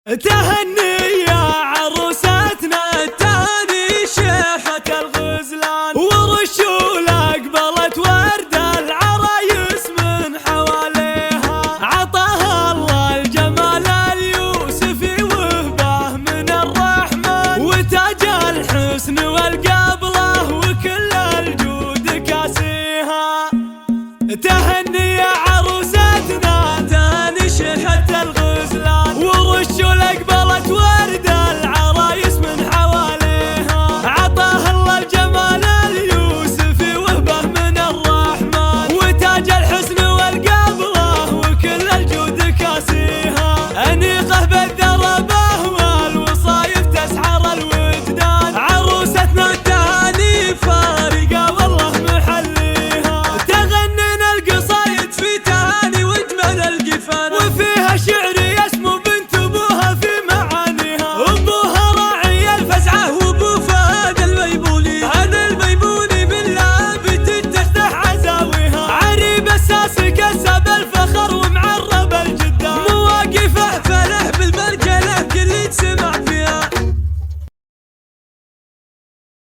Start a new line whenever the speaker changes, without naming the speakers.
تهني يا عروستنا التهاني شيخة الغزلان، ورشول أقبلت ورد العرايس من حواليها، عطاها الله الجمال اليوسفي وهبه من الرحمن، وتاج الحسن والقبله وكل الجود كاسيها. تهني يا عروستنا تهاني شيخة الغزلان، ورشول أقبلت ورد العرايس من حواليها، عطاها الله الجمال اليوسفي وهبه من الرحمن، وتاج الحسن والقبله وكل الجود كاسيها. أنيقه بالذات